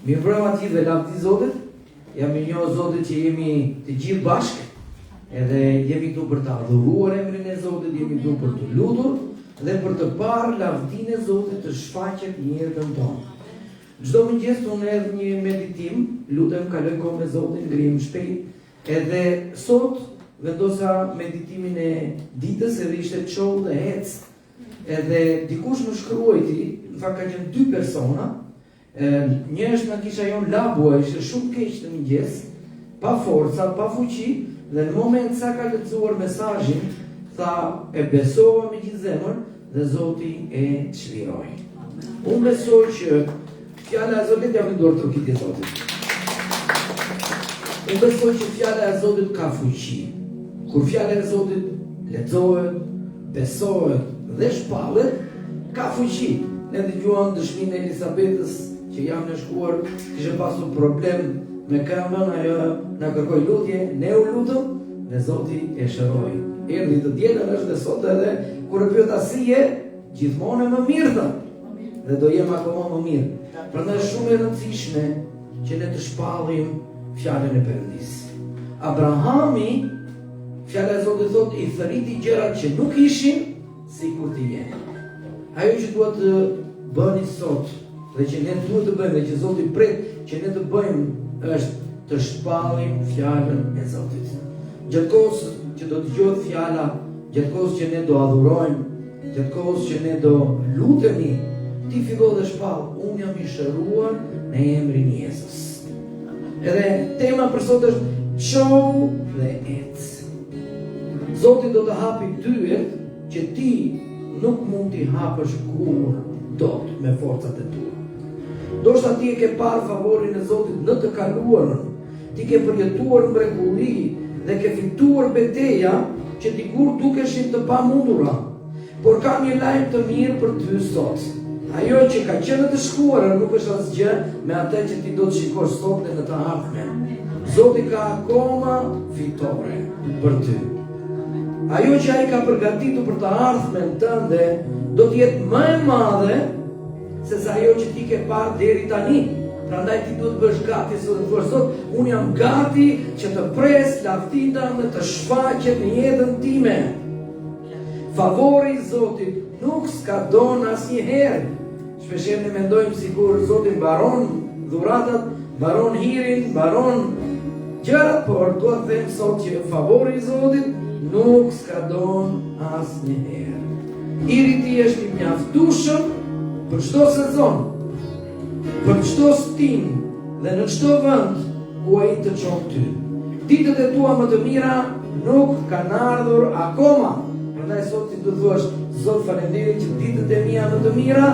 Mirë mbrëma të gjithëve, lavdi Zotit. Jam i njohur Zotit që jemi të gjithë bashkë, edhe jemi këtu për të adhuruar emrin e Zotit, jemi këtu për të lutur dhe për të parë lavdinë e Zotit të shfaqet në jetën tonë. Çdo mëngjes unë edhe një meditim, lutem kaloj kohë me Zotin, ngrihem shpejt, edhe sot vendosa meditimin e ditës, edhe ishte çoll dhe hec. Edhe dikush më shkruajti, në fakt ka qenë 2 persona. Një është nga kisha jon Labua, ishte shumë keq të mëngjes, pa forca, pa fuqi, dhe në moment sa ka lexuar mesazhin, tha e besova me gjithë zemër dhe Zoti e çliroi. Unë besoj që fjala e Zotit ja venduar trokitje e Zotit. Unë besoj që fjala e Zotit ka fuqi. Kur fjala e Zotit lexohet, besohet dhe shpallet, ka fuqi. Ne dëgjuam dëshminë e Elisabetës që jam në shkuar, kishte pasur problem me këmbën, ajo na kërkoi lutje, ne u lutëm dhe Zoti e shëroi. Erdhi të dielën është dhe sot edhe kur e pyeta si je, gjithmonë më mirë thon. Dhe do jem akoma më mirë. Prandaj është shumë e rëndësishme që ne të shpallim fjalën e Perëndis. Abrahami, fjala e Zotit thotë, i thërriti gjërat që nuk ishin sikur të jenë. Ajo që duhet të bëni sot dhe që ne duhet të bëjmë dhe që Zoti pret që ne të bëjmë është të shpallim fjalën e Zotit. Gjatë kohës që do të dëgjohet fjala, gjatë kohës që ne do adhurojmë, gjatë kohës që ne do lutemi, ti fillo dhe shpall, unë jam i shëruar në emrin e Jezus. Edhe tema për sot është çoll dhe ec. Zoti do të hapi dyert që ti nuk mund t'i hapësh kur dot me forcat e tua. Ndoshta ti e ke parë favorin e Zotit në të kaluarën, ti ke përjetuar mrekulli dhe ke fituar betejë që dikur dukeshin të pamundura. Por kam një lajm të mirë për ty sot. Ajo që ka qenë të shkuarën nuk është asgjë me atë që ti do të shikosh sot dhe në të ardhmen. Zoti ka akoma fitore për ty. Ajo që ai ka përgatitur për të ardhmen tënde do të jetë më e madhe se sa ajo që ti ke parë deri tani. Prandaj ti duhet të bësh gati sot, unë jam gati që të pres lavdinë tënde të shfaqet në jetën time. Favori i Zotit nuk skadon asnjëherë. Shpeshherë ne mendojmë sikur Zoti mbaron dhuratat, mbaron hirin, mbaron gjërat, por dua të them sot që favori i Zotit nuk skadon asnjëherë. Hiri i tij është i mjaftueshëm për çdo sezon, për çdo stin dhe në çdo vend ku ai të çon ty. Ditët e tua më të mira nuk kanë ardhur akoma. Prandaj sot ti do të thuash, Zot, faleminderit që ditët e mia më të mira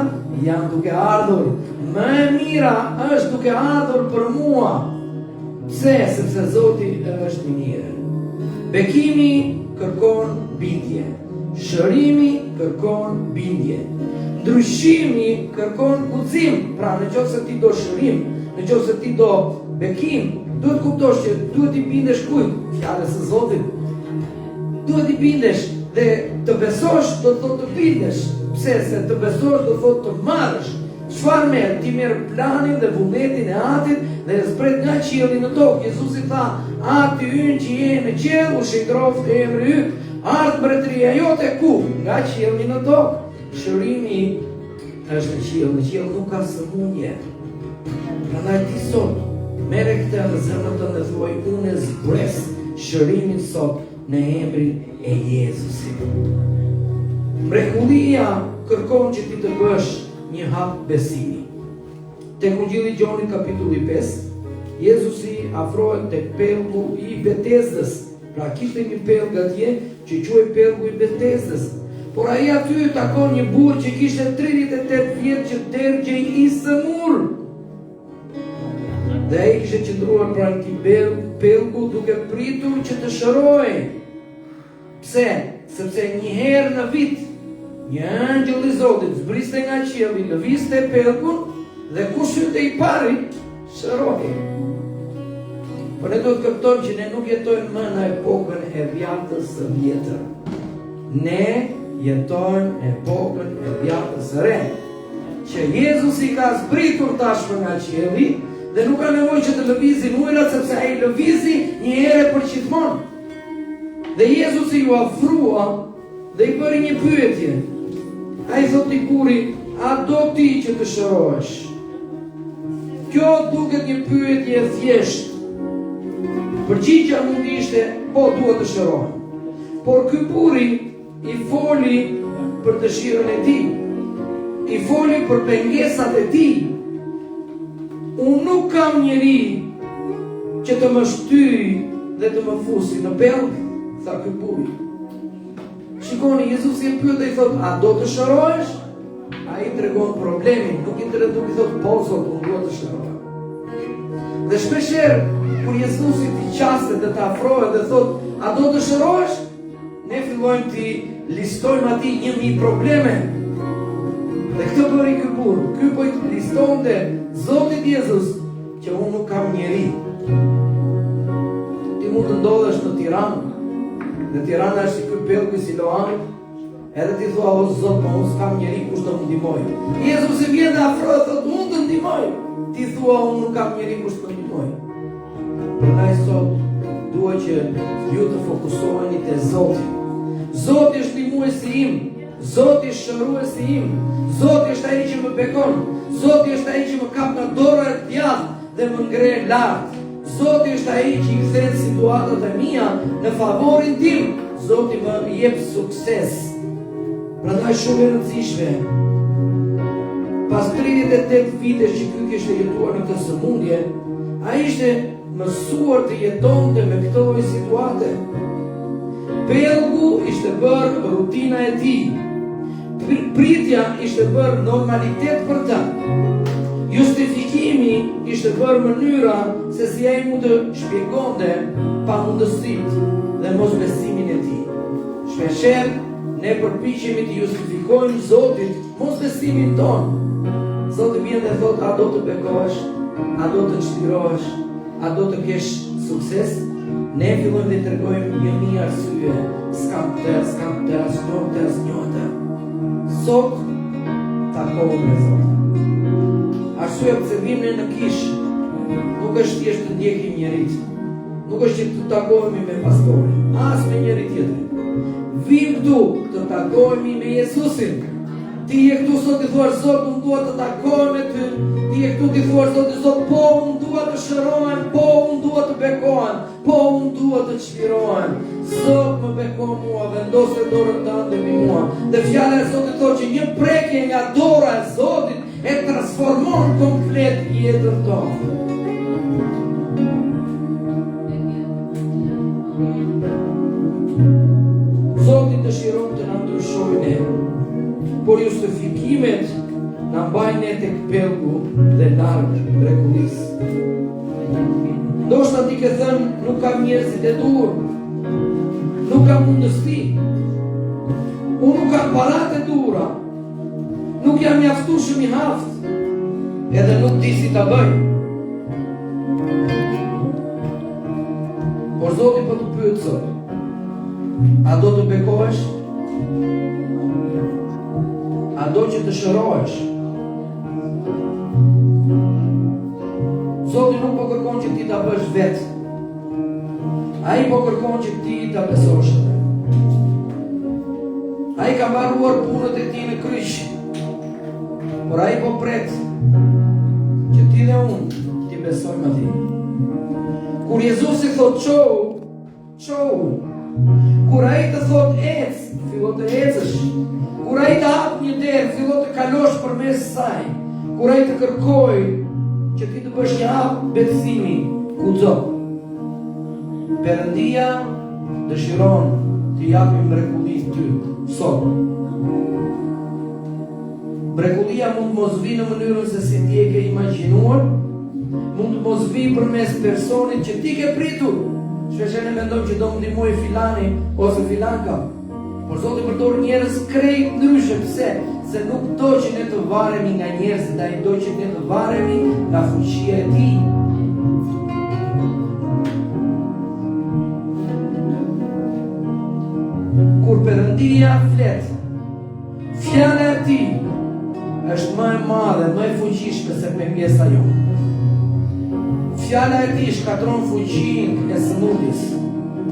janë duke ardhur. Më e mira është duke ardhur për mua. Pse? Sepse Zoti është i mirë. Bekimi kërkon bindje. Shërimi kërkon bindje. Ndryshimi kërkon guxim. Pra nëse ti do shërim, nëse ti do bekim, duhet kuptosh që duhet i bindesh kujt? Fjalës së Zotit. Duhet i bindesh dhe të besosh do të thotë të bindesh. Pse? Se të besosh do të thotë të marrësh. Çfarë merr? Ti merr planin dhe vullnetin e Atit dhe e zbret nga qielli në tokë. Jezusi tha, Ati ynë që je në qiell, u shndroft emri yt. Ardh mbretëria jote ku? Nga qielli në tokë. Shërimi është në qiell nuk ka sëmundje. Prandaj ti sot merre këtë në zemrën tënde dhe thuaj, unë zbres shërimin sot në emrin e Jezusit. Mrekullia kërkon që ti të bësh një hap besimi. Tek Ungjilli i Gjonit kapitulli 5, Jezusi afrohet tek pellgu i Betesdës. Pra kishte një pellg atje që quhej pellgu i Betesdës. Por ai aty takon një burr që kishte 38 vjet që dërgjej i sëmur. Dhe ai kishte qëndruar pranë këtij pellgu duke pritur që të shërojë. Pse? Sepse një herë në vit një angjëll i Zotit zbriste nga qielli, lëvizte pellgun dhe kush hynte i pari, shëroi. Por ne duhet të kuptojmë që ne nuk jetojmë më në epokën e vjatës së vjetër. Ne jetojmë në epokën e vjatës së re. Që Jezusi ka zbritur tashmë nga qielli Dhe nuk ka nevojë që të lëvizin ujërat, sepse ai lëvizi një herë për gjithmonë. Dhe Jezusi ju afrua dhe i bëri një pyetje. Ai thotë Kuri, a do ti që të shërohesh? Kjo duket një pyetje e thjeshtë. Përgjigjja mund ishte, po duhet të shërohem. Por ky burri i foli për dëshirën e tij. I foli për pengesat e tij. Unë nuk kam njeri që të më shtyj dhe të më fusi në pellg, tha ky burri. Shikoni, Jezusi e pyet dhe i thot, a do të shërohesh? Ai tregon problemin, nuk i tregon, i thot, po zot, unë dua të shërohem. Dhe shpeshherë kur Jezusi t'i qastet dhe të afrohet dhe thot, a do të shërohesh? Ne fillojmë t'i listojmë atij 1000 probleme. Dhe këtë bëri ky burr. Ky po i listonte Zotit Jezus që unë nuk kam njeri. Ti mund të ndodhesh në Tiranë, dhe Tirana është si ky pellgu i Siloamit, edhe ti thua, o Zot, po unë s'kam njeri, kush do më ndihmoj? Jezusi vjen dhe afrohet, thot, unë të ndihmoj. Ti thua, unë nuk kam njeri, kush të ndihmoj? Prandaj sot dua që ju të fokusoheni te Zoti. Zoti është ndihmuesi im, Zoti është shëruesi im, Zoti është ai që më bekon, Zoti është ai që më kap nga dora e djathtë dhe më ngre lart. Zoti është ai që i kthen situatat e mia në favorin tim. Zoti më jep sukses. Prandaj shumë e rëndësishme. Pas 38 vitesh që ky kishte jetuar në këtë sëmundje, ai ishte mësuar të jetonte me këto situate. Pellgu ishte bërë rutina e tij. Pritja ishte bërë normalitet për ta. Justifikimi ishte bërë mënyra se si ai mund të shpjegonte pamundësitë dhe mosbesimin e tij. Shpeshherë ne përpiqemi të justifikojmë Zotit mosbesimin ton. Zoti vjen dhe thot, a do të bekohesh, a do të çlirohesh, a do të kesh sukses? Ne fillojmë dhe tregojmë 1000 arsye, s'kam të asnjëta. Sot takohem me Zotin. Arsyeja pse vim ne në kish nuk është thjesht të ndjekim njerit, nuk është që të takohemi me pastorin, as me njeri tjetër. Vim këtu të takohemi me Jezusin. Ti je këtu sot i thuar, Zot, unë dua të takohem me ty. Ti je këtu ti thuar, Zot, po unë dua të shërohem, po unë dua të bekohem, po unë dua të çlirohem. Zot, më beko mua, vendose dorën tënde mbi mua. Dhe fjala e Zotit thotë që një prekje nga dora e Zotit e transformon komplet jetën tonë. Zoti dëshiron të na ndryshojë ne, por justifikimet na mbajnë ne tek pellgu dhe larg mrekullisë. Ndoshta ti ke thënë, nuk kam njerëzit e dur, nuk kam mundësi, unë nuk kam paratë e dura, nuk jam mjaftueshëm i haft, edhe nuk di si ta bëj. Por Zoti po të pyet sot, a do të bekohesh? A do që të shërohesh? Zoti nuk po kërkon që ti ta bësh vetë. Ai po kërkon që ti ta besosh. Ai ka mbaruar punët e tij në kryq. Por ai po pret që ti dhe unë ti besojmë atij. Kur Jezusi thot çou, kur ai të thot ec, fillon të ecësh. Kur ai të hap një derë, fillon të kalosh përmes saj. Kur ai të kërkoj që ti të bësh një hap besimi, kudo. Perëndia dëshiron të japë mrekullinë ty sot. Mrekullia mund mos vi në mënyrën se si ti e ke imagjinuar, mund mos vi përmes personit që ti ke pritur. Shpesh ne mendojmë që do më ndihmoj filani ose filanka. Por Zoti përdor njerëz krejt ndryshe. Pse? Se nuk do që ne të varemi nga njerëzit, ai do që ne të varemi nga fuqia e tij. Kur Perëndia flet, fjala e tij është më e madhe, më e fuqishme se pengesa jonë. fjala e tij shkatron fuqinë e sëmundjes,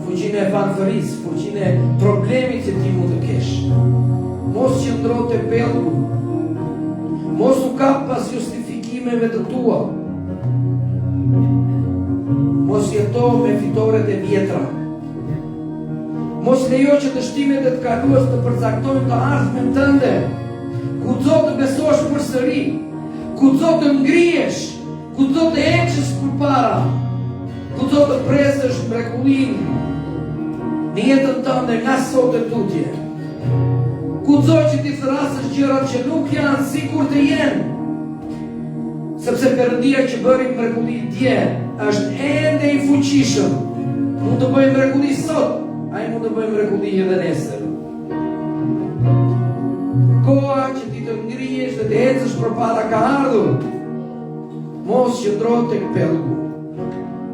fuqinë e vanfërisë, fuqinë e problemit që ti mund të kesh. Mos qëndro te pellgu. Mos u kap pas justifikimeve të tua. Mos jeto me fitoret e vjetra. Mos lejo që dështimet e të kalues të përcaktojnë të ardhmen tënde. Guxo të besosh përsëri, guxo të ngrihesh, guxo të ecësh përpara, guxo të presësh mrekullinë në jetën tënde nga sot e tutje. Guxo që ti thrasësh gjërat që nuk janë sikur të jenë, sepse Perëndia që bëri mrekulli dje është ende i fuqishëm. Mund të bëjë mrekulli sot, ai mund të bëjë mrekulli edhe nesër. Koha që ti të ngrihesh dhe të ecësh përpara ka ardhur. Mos qëndro tek pellgu.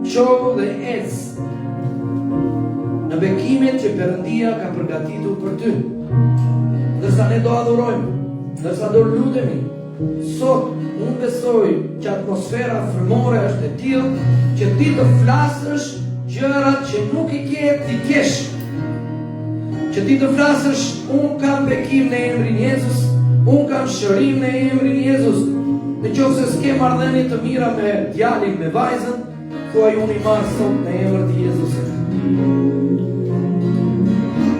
Qofu dhe ec në bekimet që Perëndia ka përgatitur për ty. Ndërsa ne do adhurojmë, ndërsa do lutemi, sot unë besoj që atmosfera frymore është e tillë që ti të flasësh gjërat që nuk i ke ti kesh. Që ti të flasësh, unë kam bekim në emrin Jezus, unë kam shërim në emrin Jezus. Në qoftë se s'ke marrëdhënie të mira me djalin, me vajzën, thuaj unë i marr sot në emrin të Jezusit.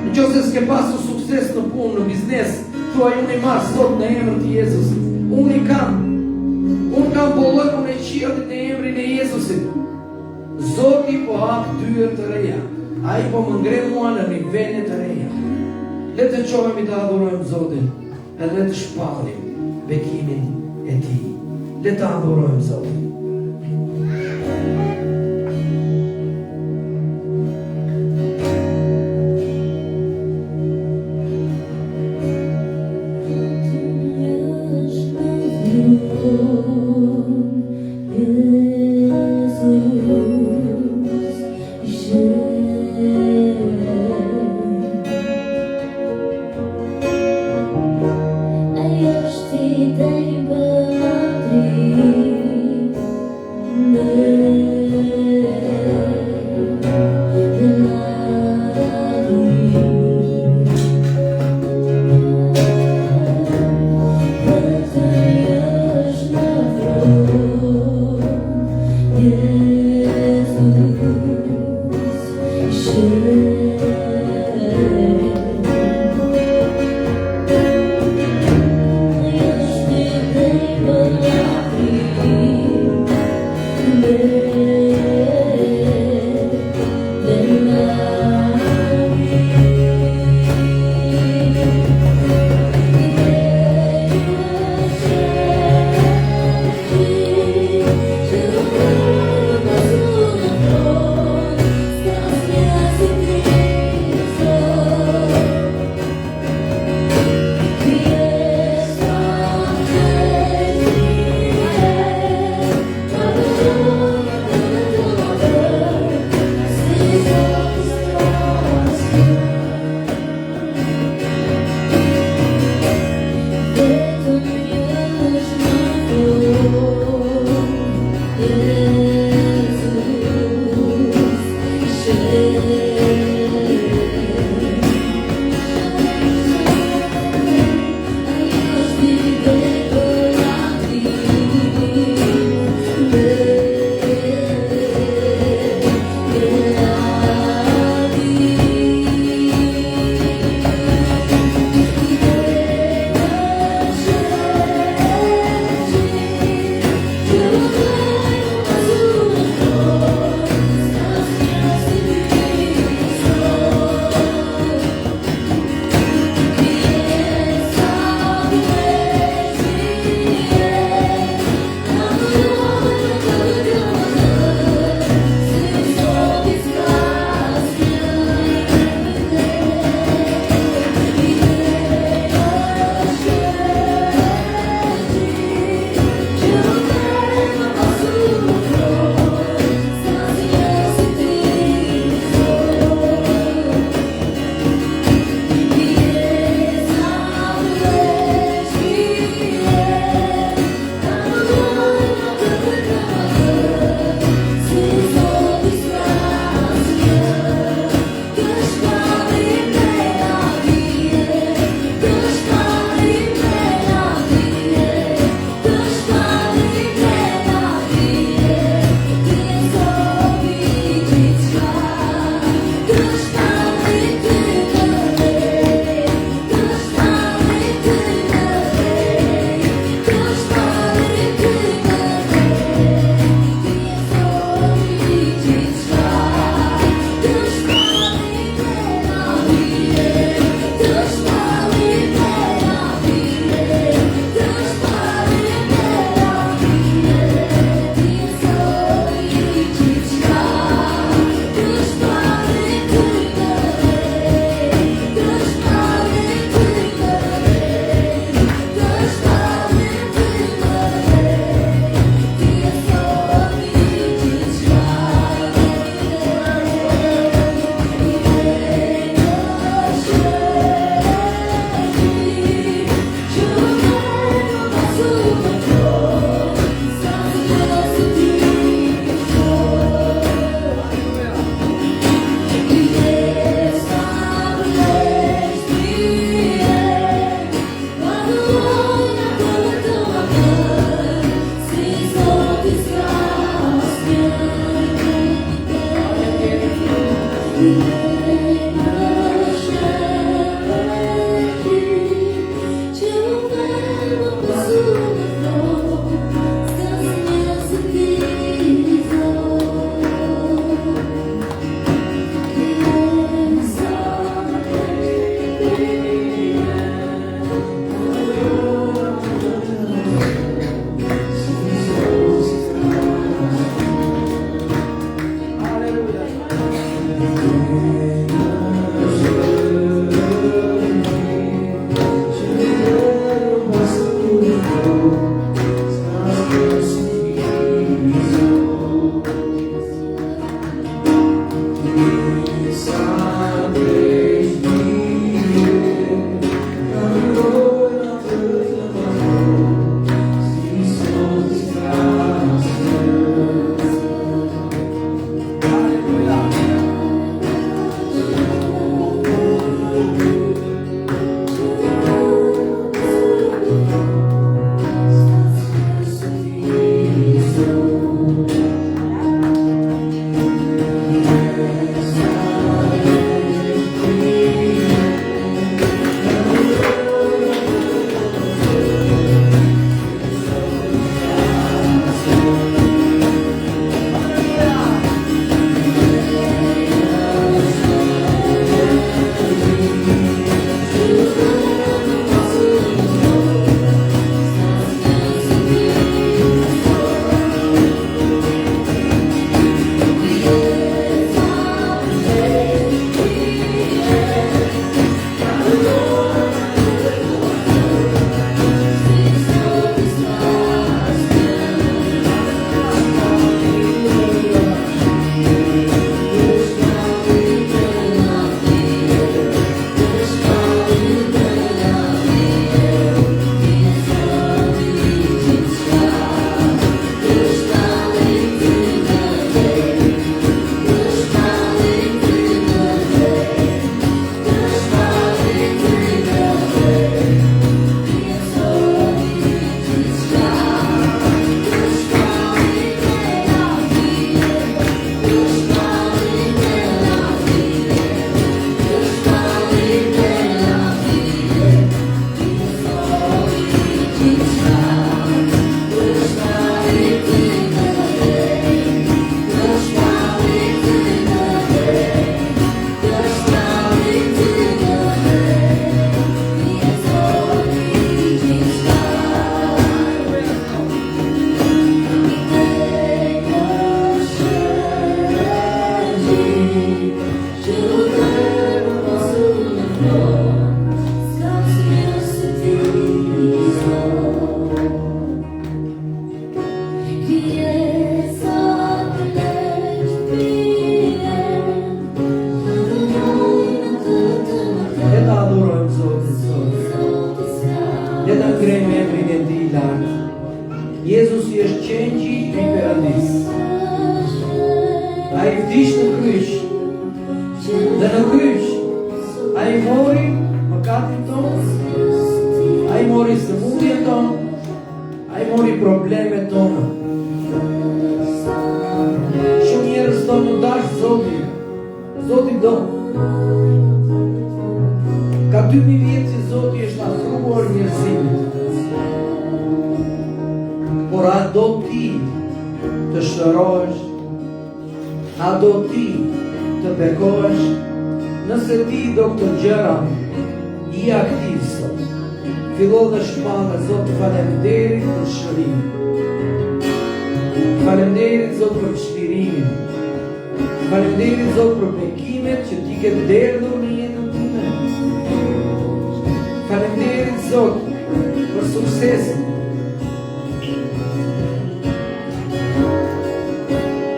Në qoftë se s'ke pasur sukses në punë, në biznes, thuaj unë i marr sot në emrin të Jezusit. Unë kam bollëkun e qiellit në emrin e Jezusit. Zoti po hap dyert të reja. Ai po më ngre mua në nivele të reja. Le të qohemi të adhurojmë Zotin, edhe le të shpallim bekimin e tij. Le të adhurojmë Zotin. Ai është i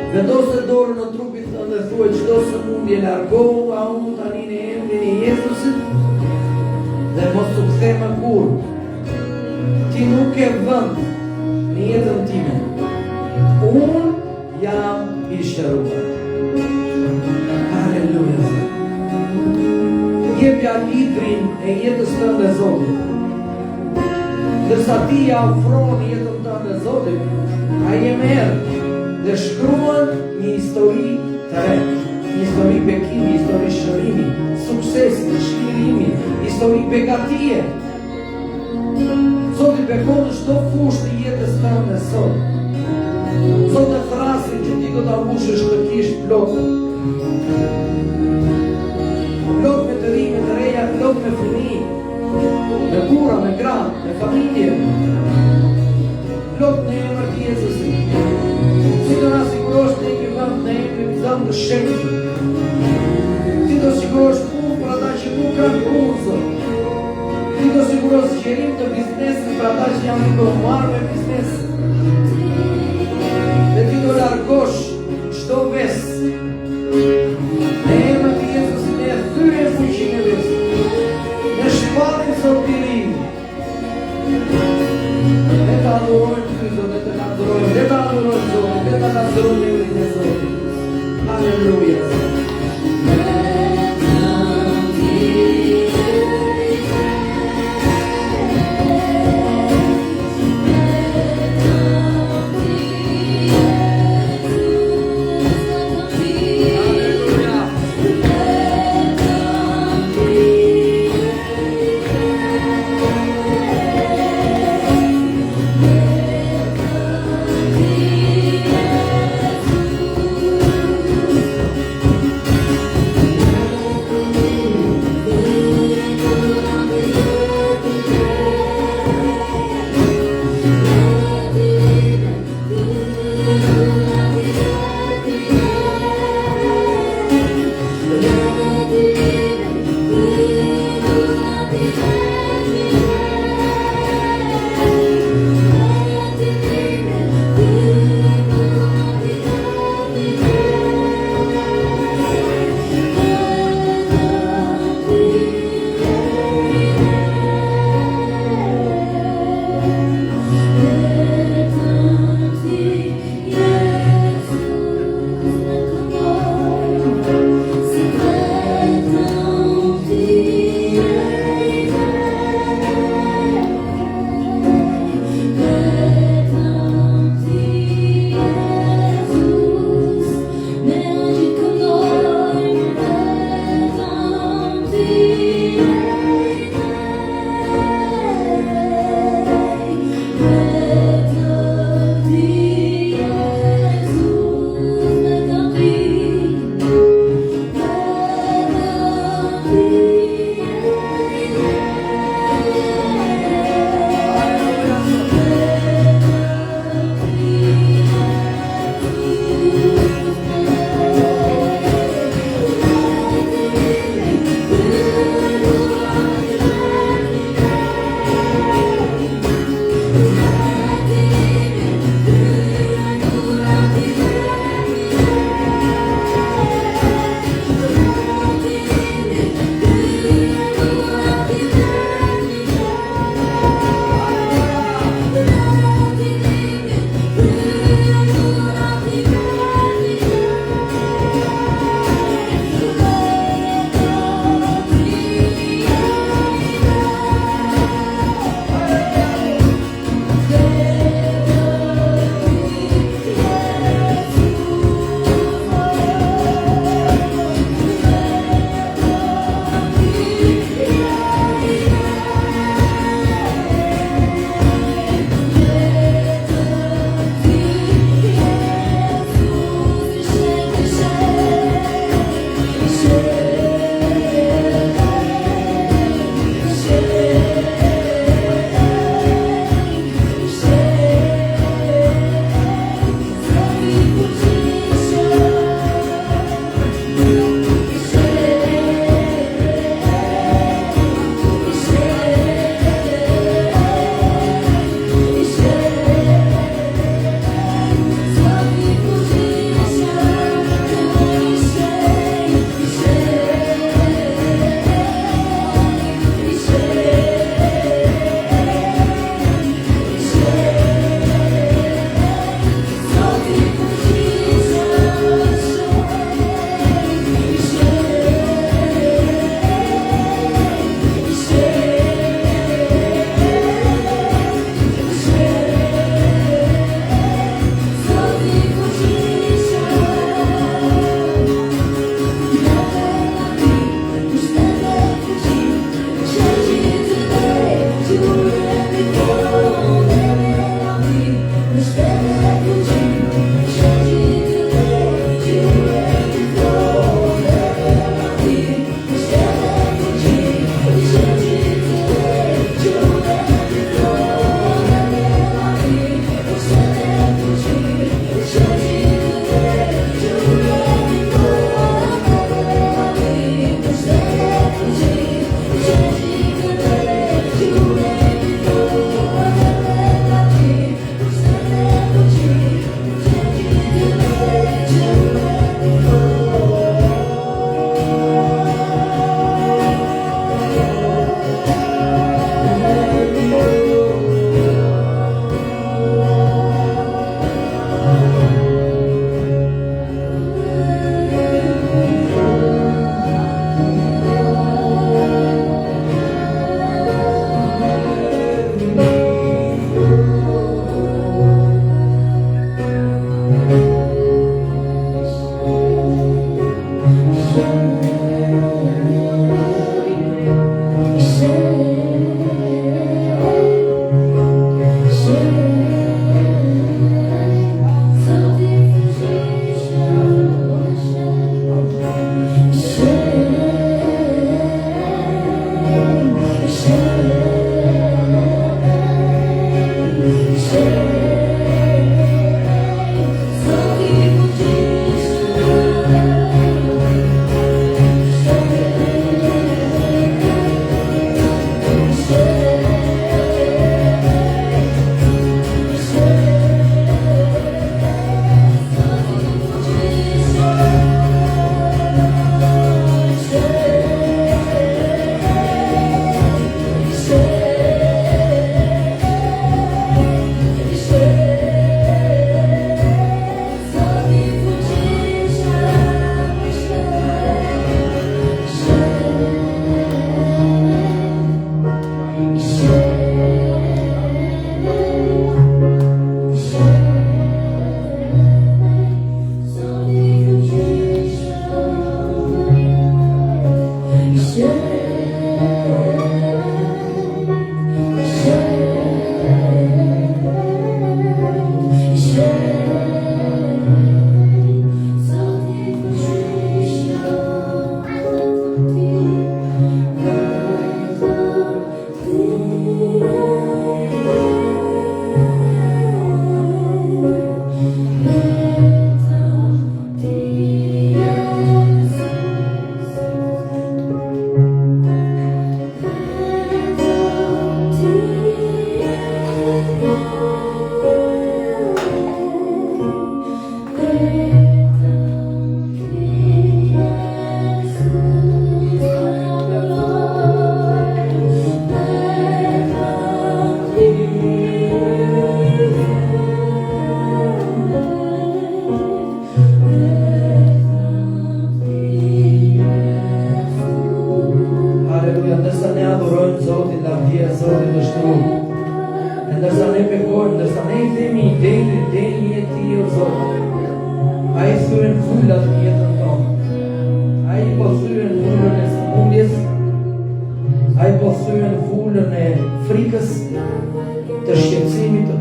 Vendosë dorën në trupin tënd dhe thuaj çdo sëmundje largohu a unë tani në emrin e Jezusit dhe mos u kthe më kurrë. Ti nuk ke vend në jetën time. Unë jam i shëruar. Halleluja. Jepja librin e jetës tënde Zotit. Dërsa ti ja ofron jetën tënde Zotit, ai e merr dhe shkruan një histori të re, një histori bekimi, histori shërimi, suksesi, shkirimi, histori begatie. Zoti bekon në çdo fushë të jetës tënde sot. Zoti thrasin që ti do ta mbushësh të kish plot. Plot me të rinj, me të reja, plot me fëmijë, me burra, me gra, me familje. Plot në emër të Jezusit. Ti do na sigurosh në një vend në emrin tënd të shenjtë. Ti do sigurosh punë për ata që nuk kanë punë, Zot. Ti do sigurosh qërim të biznesit për ata që janë të marrë me biznes. Dhe ti do largosh çdo ves. Në emër të Jezusit ne thyem fuqinë e vesit. Ne shpalim sotirin. Ne ta adhurojmë ty, Zot, ne ta adhurojmë, ne ta adhurojmë, Zot, ne ta adhurojmë emrin e Zotit. Halleluja.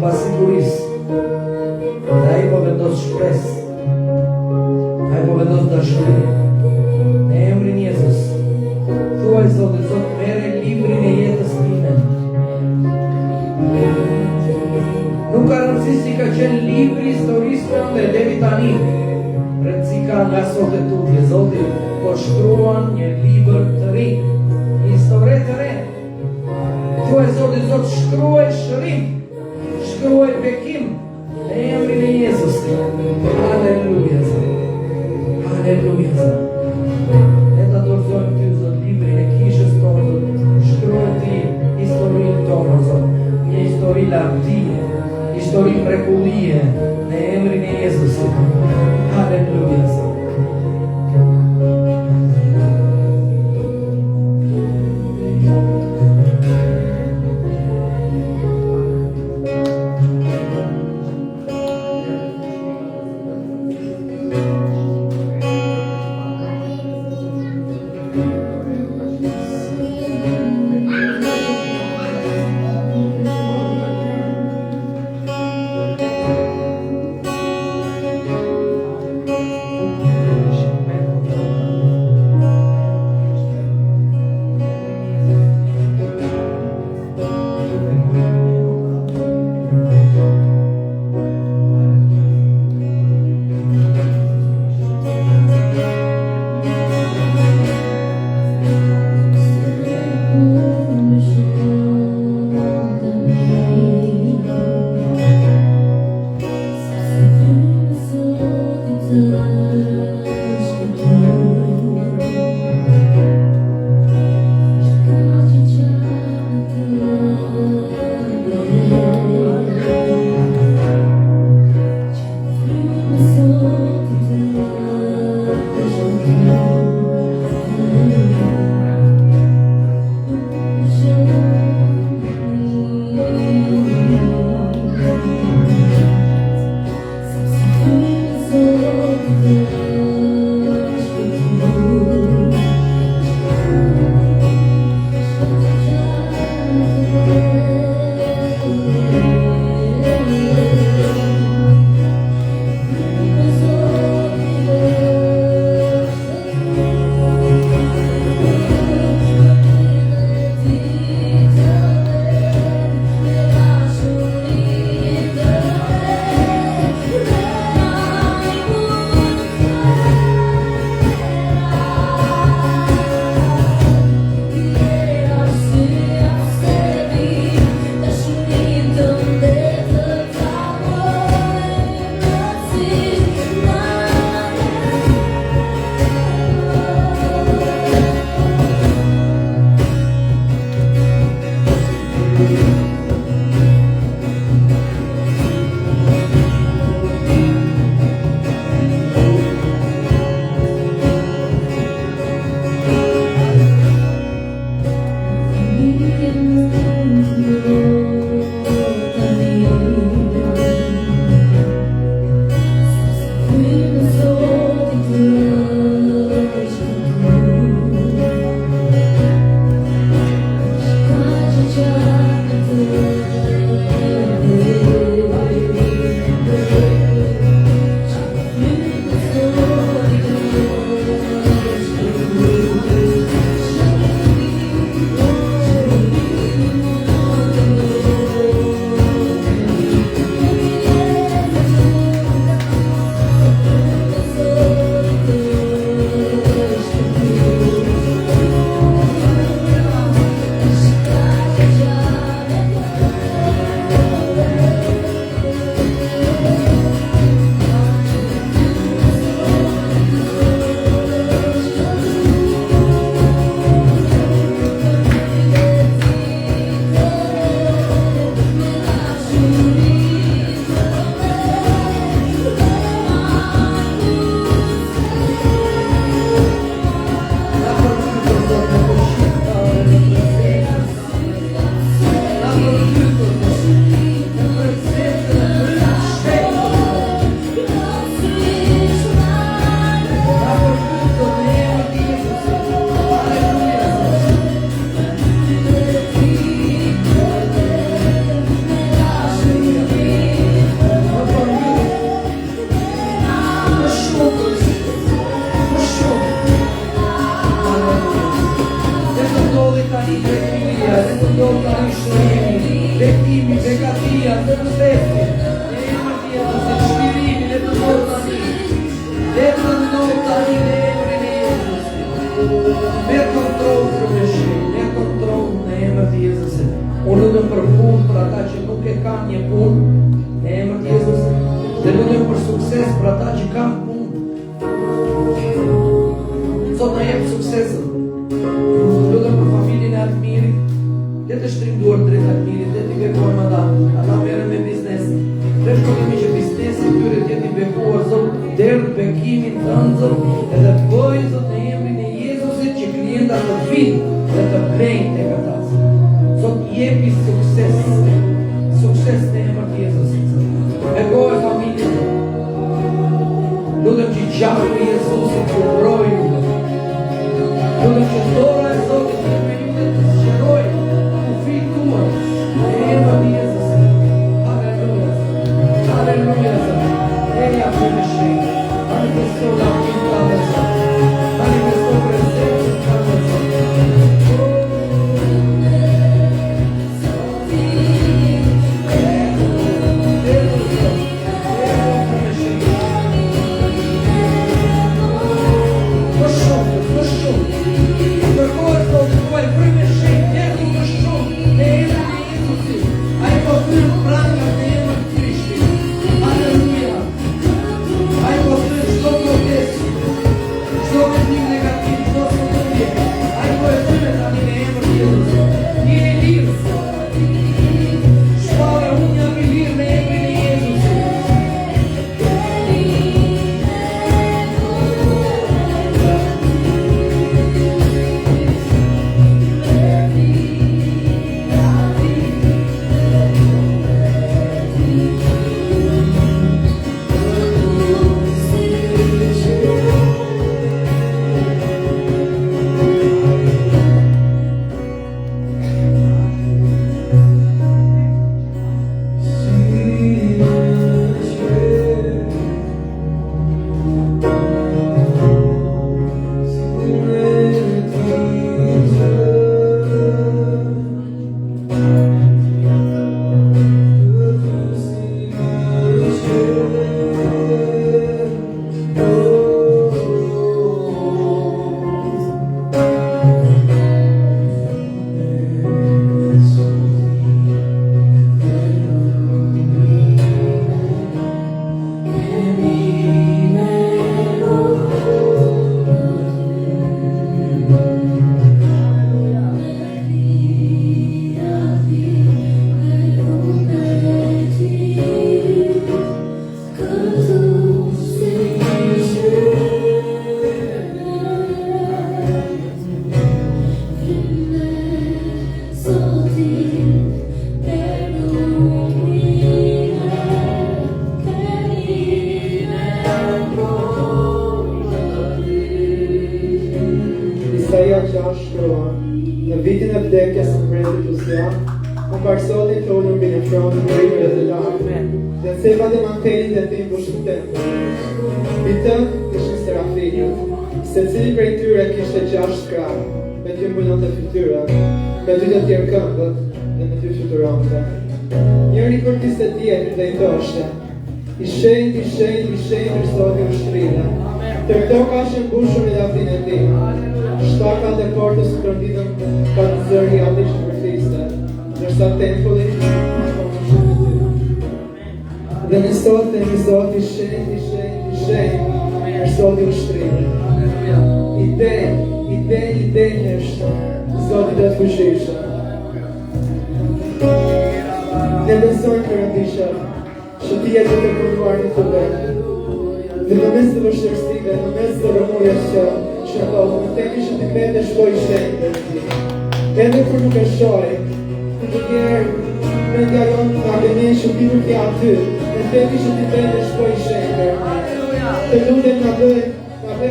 pasigurisë. Dhe ai po vendos shpresë. Ai po vendos dashuri. Në emrin e Jezus. Thuaj Zotit, Zot, merre librin e jetës time. Nuk ka rëndësi si ka qenë libri historisë tënde deri tani. Rëndësi ka nga sot e tutje. Zoti po shkruan një libër të ri, një histori të re. Thuaj Zoti, Zot, shkruaj shërim, shkruaj bekim në emrin e Jezusit. Haleluja, Zot. Haleluja, Zot. Ne ta dorëzojmë ty, Zot, librin e kishës tonë, Zot. Shkruaj ti historinë tonë, Zot. Një histori lavdije, histori mrekullie në emrin e Jezusit. Haleluja, Zot. një punë në emër të Jezusit. Dhe lutem për sukses për ata që kanë punë. Zot na jep suksesin. Lutem për familjen e Admirit. Le të shtrënguar drejt Admirit, le të bekuar më ata. Ata merren me biznes. Dhe shkojmë që biznesi i tyre të jetë i bekuar, Zot, deri në bekimin tënd, Zot, edhe bëj Zot në emrin e Jezusit që klientat të vinë dhe të blejnë tek ata. Zot, jepi sukses në emër të Jezusit. Bekoje familjen. Lutem që gjaku i Jezusit të mbrojë ju. Lutem që dora e Zotit të me ju dhe të zgjerojë kufijt tuaj në emër të Jezusit. Halleluja. Halleluja. Elia prime shenjë. Manifesto la vita del Zot. Manifesto presenza del Zot. Në vitin e vdekjes së Prindit Lucian, unë parsoti të ulur mbi në fronë në rritër e të lartë, dhe cepat e mantelin dhe tim bushën tempër. Mbi tënë ishin serafinët, secili prej tyre kishte 6 krahë, me 2 mbulonte fytyrën, me 2 të tjerë këmbët dhe me 2 fluturonte. Njëri përkiste tjetrin dhe i thoshte: I shenjtë, i shenjtë, i shenjtë Zoti i ushtrisë. Tër toka është mbushur me lavdinë e tij. Shtakat e portës tronditën ka në zëri ati që përfiste, ndërsa tempulli dhe në sot të një Zot i shenjtë, i shenjtë, i shenjtë, është Zoti i ushtrisë. I denjë është Zoti i fuqishëm. Ne besojmë Perëndisha që ti je duke punuar në të vend. Dhe në mes të vështirësive, në mes të rëmujës që ndodhë, në temi që ti vendesh po i shenjtë dhe ti. Edhe kur nuk e shoj, të tjerë mendja jonë nga gënej që ti nuk je aty, në temi që ti vendesh po i shenjtë. Të lutem nga bëj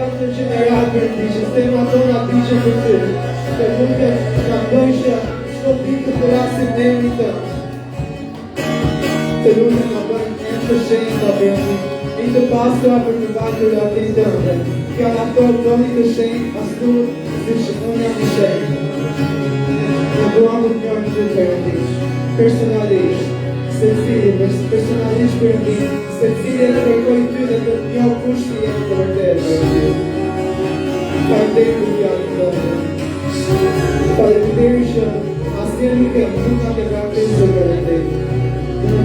atë gjenerat për ti, që s'tema tona ti që për ty. Të lutem nga bëj që shto ditë të përrasim në emrin tënd. Të lutem nga bëj në të shenjtë për ti. I të pastra për të batur atë i tënde, fjallë ato doni të shenjtë, astur si që unë jam i shenjtë. Në duam të njërë në gjithë Perëndish, personalisht, personalisht Perëndish, se cili e të kërkoj ty dhe të njohë kushti jenë të vërtetë. Falenderoj për fjallën tënde. Falenderoj që asnjë nuk e vrapesë për te. Në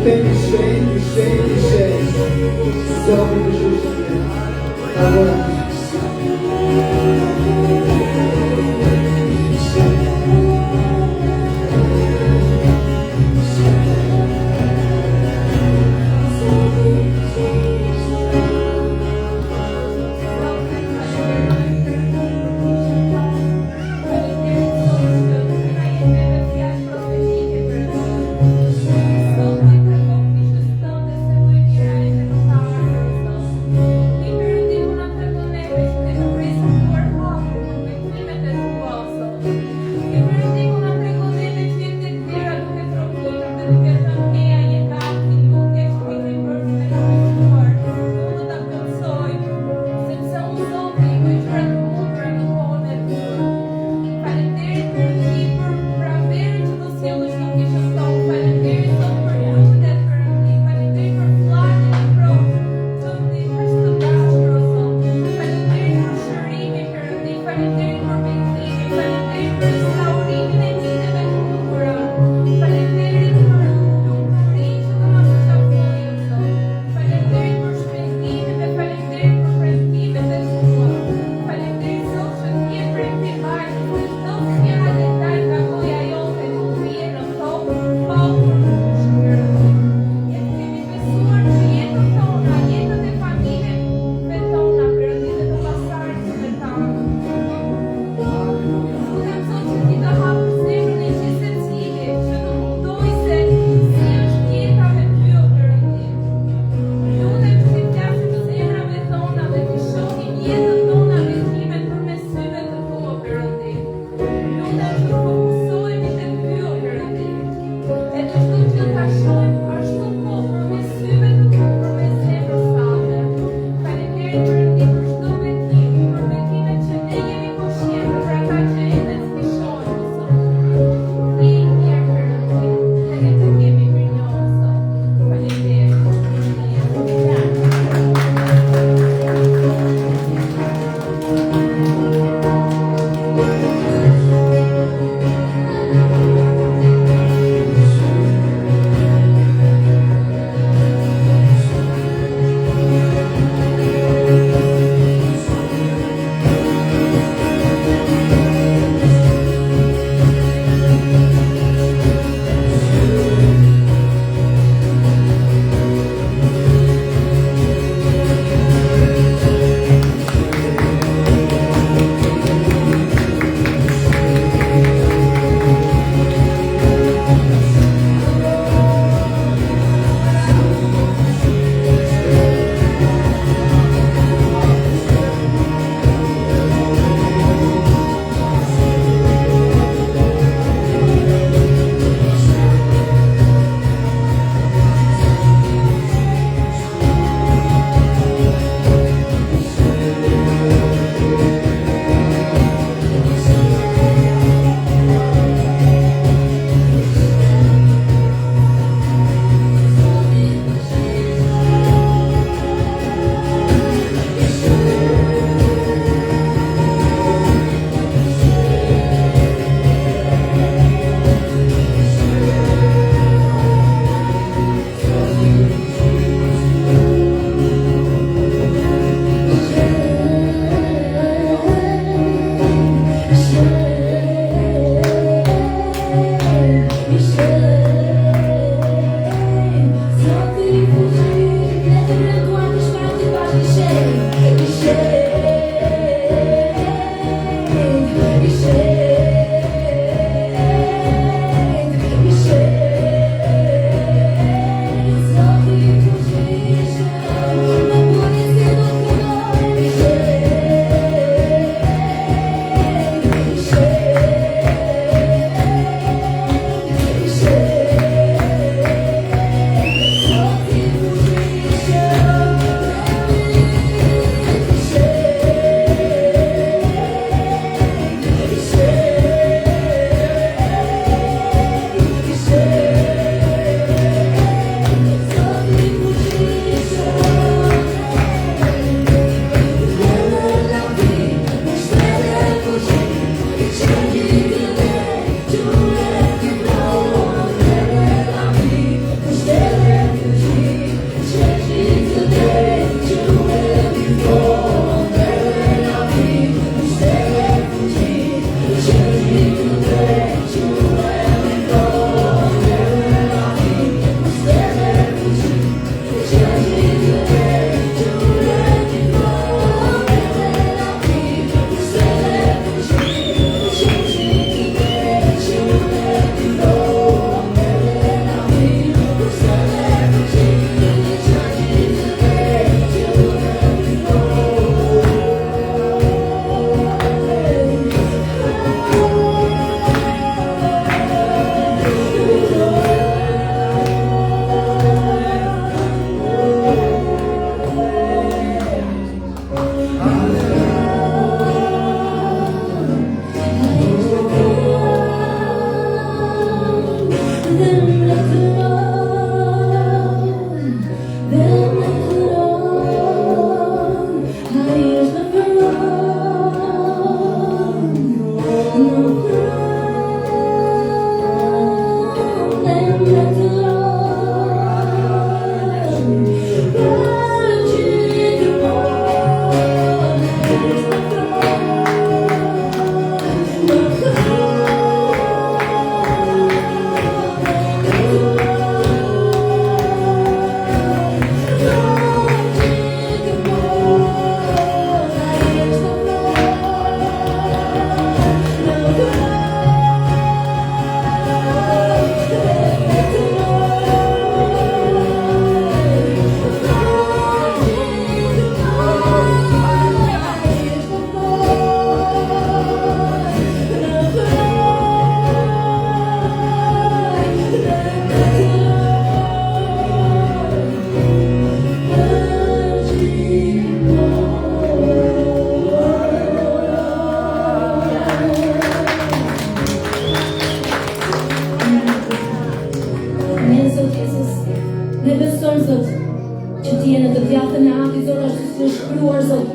ashtu si është shkruar, Zot.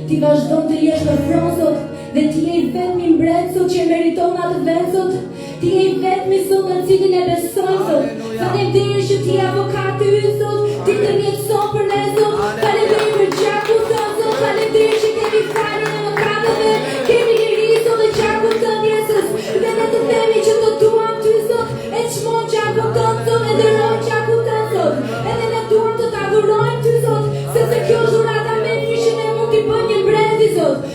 Ti vazhdon të jesh në fron, Zot, dhe ti je i vetmi mbret, Zot, që meriton atë vend, Zot. Ti je i vetmi, Zot, në cilin e besoj, Zot. Faleminderit që ti je avokati ynë, Zot. Ti të mjetëson për ne, Zot. Faleminderit për gjakun tënd, Zot. Faleminderit që kemi falje në mëkateve. Kemi liri, Zot, në gjakun tënd, Jezus. Dhe ne të themi që të duam ty, Zot. E çmon gjakun tënd, Zot, e nderoj gjakun tënd, Zot. Edhe ne duam të ta adhurojmë ty, Zot, sepse kjo është dhurata më e mirë që ne mund t'i bëjmë një mbreti, Zot.